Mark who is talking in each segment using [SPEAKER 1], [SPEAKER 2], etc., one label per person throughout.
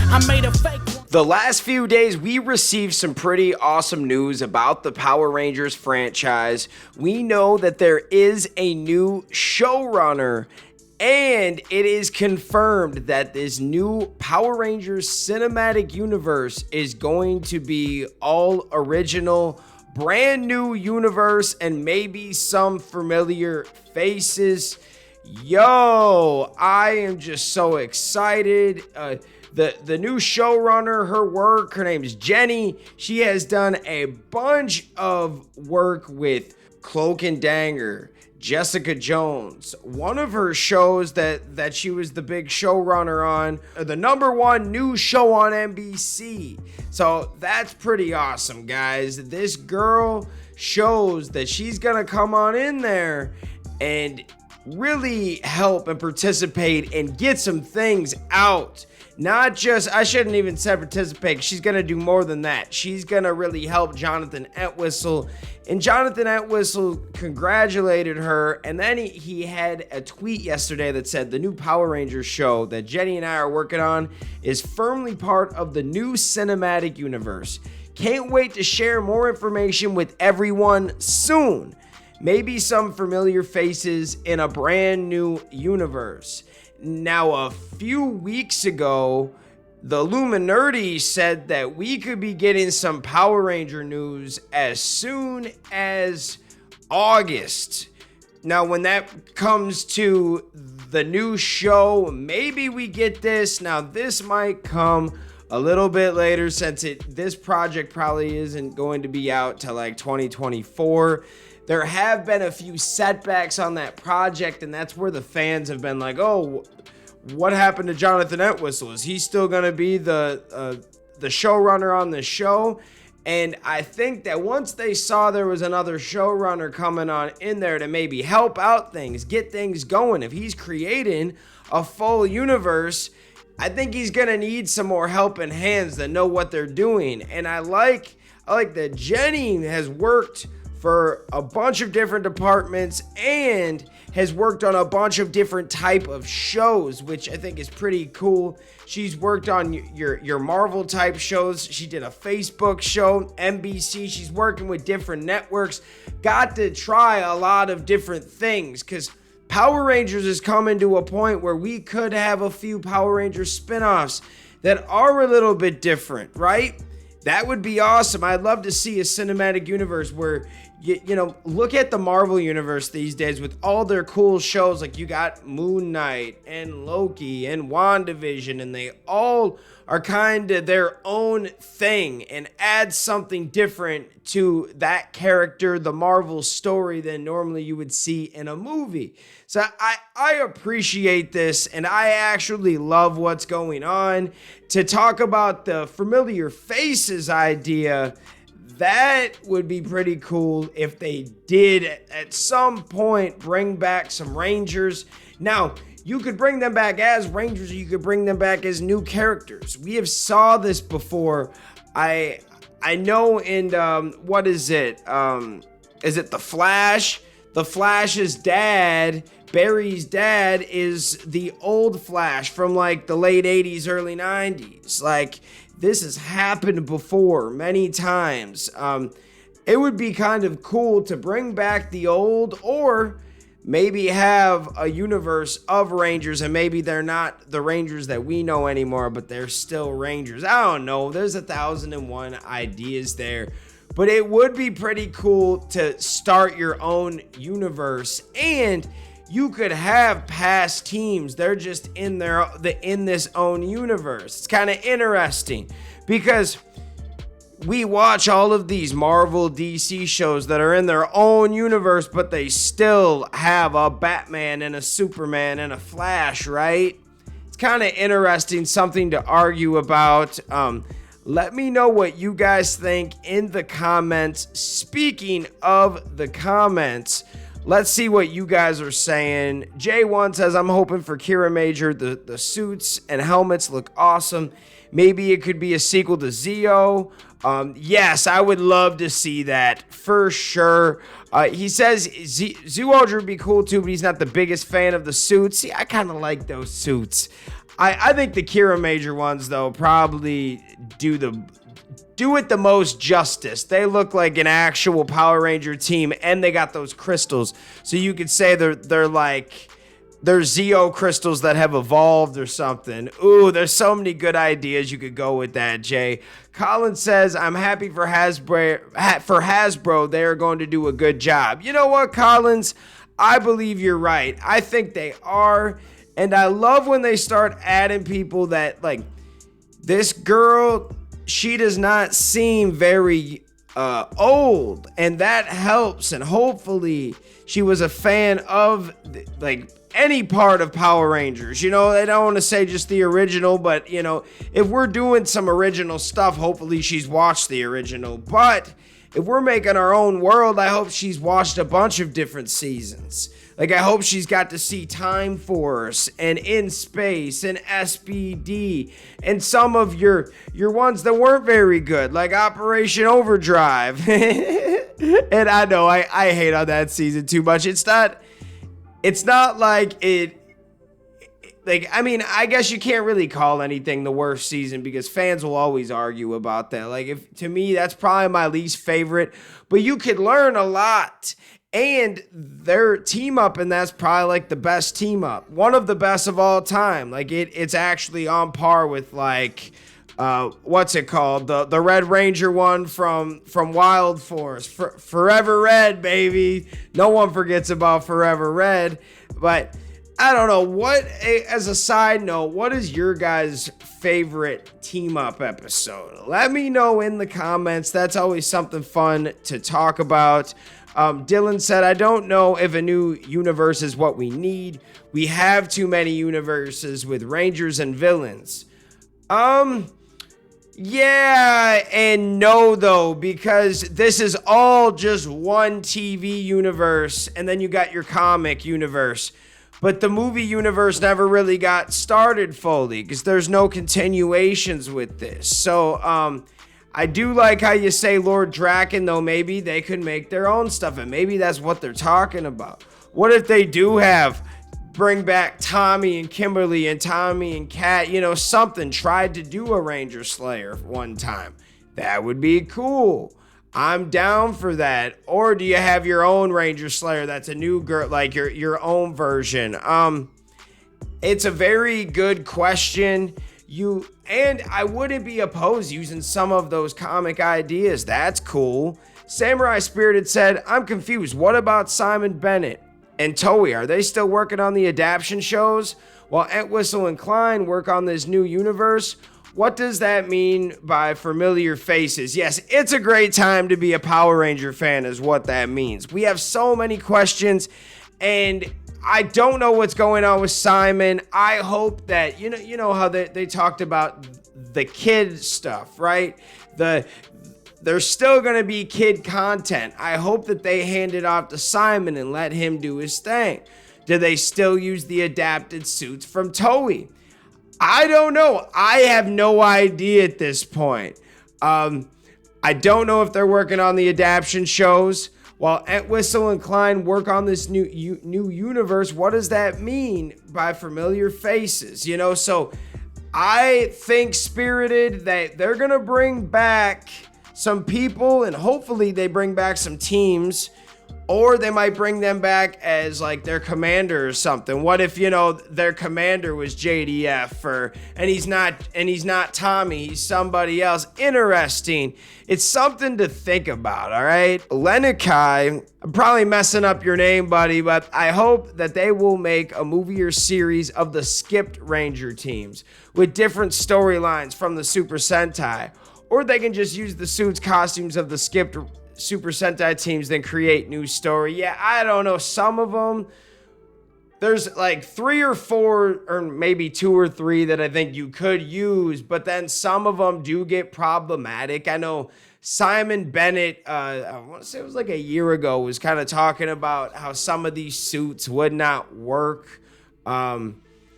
[SPEAKER 1] I made a fake one.
[SPEAKER 2] The last few days, we received some pretty awesome news about the Power Rangers franchise. We know that there is a new showrunner, and it is confirmed that this new Power Rangers cinematic universe is going to be all original, brand new universe, and maybe some familiar faces. Yo, I am just so excited. The new showrunner, her name is Jenny. She has done a bunch of work with Cloak and Dagger, Jessica Jones. One of her shows that she was the big showrunner on, the #1 new show on NBC. So that's pretty awesome, guys. This girl shows that she's gonna come on in there and really help and participate and get some things out. Not just, I shouldn't even say participate, she's going to do more than that. She's going to really help Jonathan Entwistle. And Jonathan Entwistle congratulated her. And then he had a tweet yesterday that said the new Power Rangers show that Jenny and I are working on is firmly part of the new cinematic universe. Can't wait to share more information with everyone soon. Maybe some familiar faces in a brand new universe. Now, a few weeks ago, the Illuminati said that we could be getting some Power Ranger news as soon as August. Now, when that comes to the new show, maybe we get this. Now, this might come a little bit later since this project probably isn't going to be out till like 2024. There have been a few setbacks on that project, and that's where the fans have been like, oh, what happened to Jonathan Entwistle? Is he still going to be the showrunner on the show? And I think that once they saw there was another showrunner coming on in there to maybe help out things, get things going, if he's creating a full universe, I think he's going to need some more helping hands that know what they're doing. And I like that Jenny has worked for a bunch of different departments and has worked on a bunch of different type of shows, which I think is pretty cool. She's worked on your Marvel type shows. She did a Facebook show, NBC. She's working with different networks. Got to try a lot of different things because Power Rangers is coming to a point where we could have a few Power Rangers spin-offs that are a little bit different, right? That would be awesome. I'd love to see a cinematic universe where, you know, look at the Marvel universe these days with all their cool shows. Like you got Moon Knight and Loki and WandaVision, and they all are kind of their own thing and add something different to that character, the Marvel story, than normally you would see in a movie. So I appreciate this, and I actually love what's going on. To talk about the familiar faces idea, that would be pretty cool if they did at some point bring back some Rangers. Now, you could bring them back as Rangers, or you could bring them back as new characters. We have saw this before. I know in, what is it? Is it The Flash? The Flash's dad, Barry's dad, is the old Flash from like the late 80s, early 90s. Like, this has happened before many times. It would be kind of cool to bring back the old, or maybe have a universe of Rangers, and maybe they're not the Rangers that we know anymore, but they're still Rangers. I don't know. There's 1,001 ideas there. But it would be pretty cool to start your own universe, and you could have past teams. They're just in this own universe. It's kind of interesting because we watch all of these Marvel DC shows that are in their own universe, but they still have a Batman and a Superman and a Flash, right? It's kind of interesting, something to argue about. Let me know what you guys think in the comments. Speaking of the comments, Let's see what you guys are saying. J1 says, I'm hoping for Kira Major. The suits and helmets look awesome. Maybe it could be a sequel to Zeo. Yes, I would love to see that for sure. He says Zoo would be cool too, but he's not the biggest fan of the suits. See, I kind of like those suits. I think the Kira Major ones, though, probably do it the most justice. They look like an actual Power Ranger team, and they got those crystals. So you could say they're Zeo crystals that have evolved or something. Ooh, there's so many good ideas you could go with that, Jay. Colin says, I'm happy for Hasbro. They are going to do a good job. You know what, Collins? I believe you're right. I think they are. And I love when they start adding people that, like, this girl, she does not seem very old, and that helps. And hopefully she was a fan of, like, any part of Power Rangers. You know, I don't want to say just the original, but, you know, if we're doing some original stuff, hopefully she's watched the original. But if we're making our own world, I hope she's watched a bunch of different seasons. Like, I hope she's got to see Time Force and In Space and SBD and some of your ones that weren't very good, like Operation Overdrive. And I know I hate on that season too much. It's not like it, like, I mean, I guess you can't really call anything the worst season because fans will always argue about that. Like, if to me, that's probably my least favorite, but you could learn a lot. And their team up, and that's probably like the best team up, one of the best of all time. Like, it's actually on par with, like, what's it called? The Red Ranger one from Wild Force, Forever Red, baby. No one forgets about Forever Red. But I don't know, as a side note, what is your guys' favorite team up episode? Let me know in the comments. That's always something fun to talk about. Dylan said, I don't know if a new universe is what we need. We have too many universes with Rangers and villains. Yeah and no, though, because this is all just one TV universe, and then you got your comic universe. But the movie universe never really got started fully because there's no continuations with this. So, I do like how you say Lord Draken, though. Maybe they could make their own stuff, and maybe that's what they're talking about. What if they do bring back Tommy and Kimberly and Tommy and Kat, you know, something, tried to do a Ranger Slayer one time? That would be cool. I'm down for that. Or do you have your own Ranger Slayer that's a new girl, like your own version? It's a very good question. And I wouldn't be opposed using some of those comic ideas. That's cool. Samurai Spirited said, I'm confused. What about Simon Bennett and Toei? Are they still working on the adaptation shows while Entwistle and Klein work on this new universe? What does that mean by familiar faces? Yes, it's a great time to be a Power Ranger fan is what that means. We have so many questions, and I don't know what's going on with Simon. I hope that, you know how they talked about the kid stuff, right? There's still going to be kid content. I hope that they hand it off to Simon and let him do his thing. Do they still use the adapted suits from Toei? I don't know. I have no idea at this point. I don't know if they're working on the adaptation shows while Entwistle and Klein work on this new universe. What does that mean by familiar faces? You know, so I think Spirited that they're going to bring back some people, and hopefully they bring back some teams, or they might bring them back as like their commander or something. What if, you know, their commander was JDF and he's not Tommy, he's somebody else. Interesting. It's something to think about, all right? Lenikai, I'm probably messing up your name, buddy, but I hope that they will make a movie or series of the skipped Ranger teams with different storylines from the Super Sentai. Or they can just use the suits, costumes of the skipped Super Sentai teams, then create new story. Yeah, I don't know. Some of them there's like 3 or 4 or maybe 2 or 3 that I think you could use, but then some of them do get problematic. I know Simon Bennett, I want to say it was like a year ago, was kind of talking about how some of these suits would not work.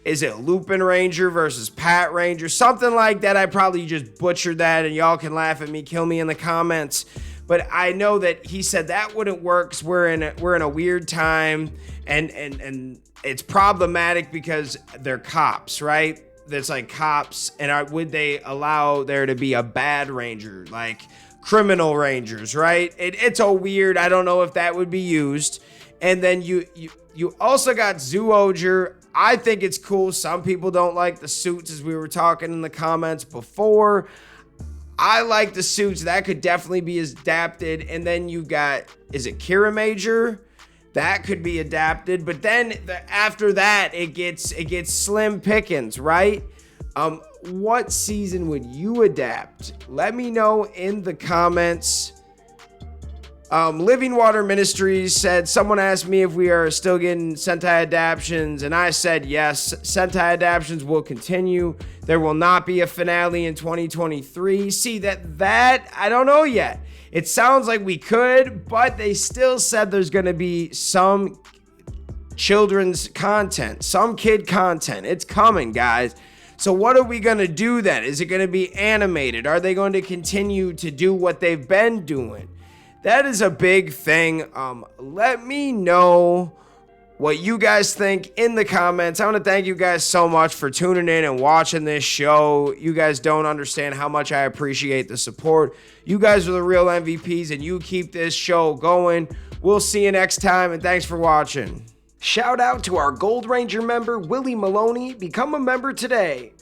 [SPEAKER 2] Is it Lupin Ranger versus Pat Ranger? Something like that. I probably just butchered that, and y'all can laugh at me, kill me in the comments. But I know that he said that wouldn't work because we're in a weird time, and it's problematic because they're cops, right? There's like cops, and would they allow there to be a bad ranger, like criminal rangers, right? It's a weird. I don't know if that would be used. And then you also got Zoojer. I think it's cool. Some people don't like the suits, as we were talking in the comments before. I like the suits. That could definitely be adapted. And then you got, is it Kira Major? That could be adapted. But then after that, it gets slim pickings, right? What season would you adapt? Let me know in the comments. Living Water Ministries said, someone asked me if we are still getting Sentai adaptions, and I said yes. Sentai adaptions will continue. There will not be a finale in 2023. See, that I don't know yet. It sounds like we could, but they still said there's going to be some children's content, some kid content. It's coming, guys. So what are we going to do then? Is it going to be animated? Are they going to continue to do what they've been doing? That is a big thing. Let me know what you guys think in the comments. I want to thank you guys so much for tuning in and watching this show. You guys don't understand how much I appreciate the support. You guys are the real MVPs, and you keep this show going. We'll see you next time, and thanks for watching. Shout out to our Gold Ranger member, Willie Maloney. Become a member today.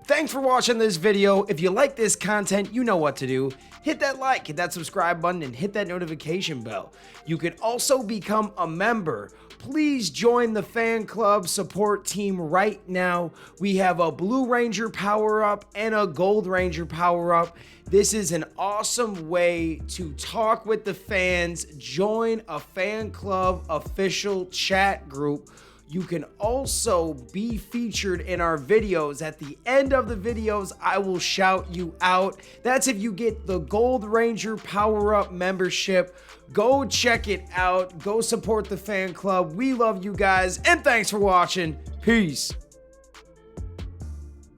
[SPEAKER 2] Thanks for watching this video. If you like this content, you know what to do. Hit that like, hit that subscribe button, and hit that notification bell. You can also become a member. Please join the fan club support team right now. We have a Blue Ranger power-up and a Gold Ranger power-up. This is an awesome way to talk with the fans. Join a fan club official chat group. You can also be featured in our videos. At the end of the videos, I will shout you out. That's if you get the Gold Ranger Power Up membership. Go check it out. Go support the fan club. We love you guys, and thanks for watching. Peace.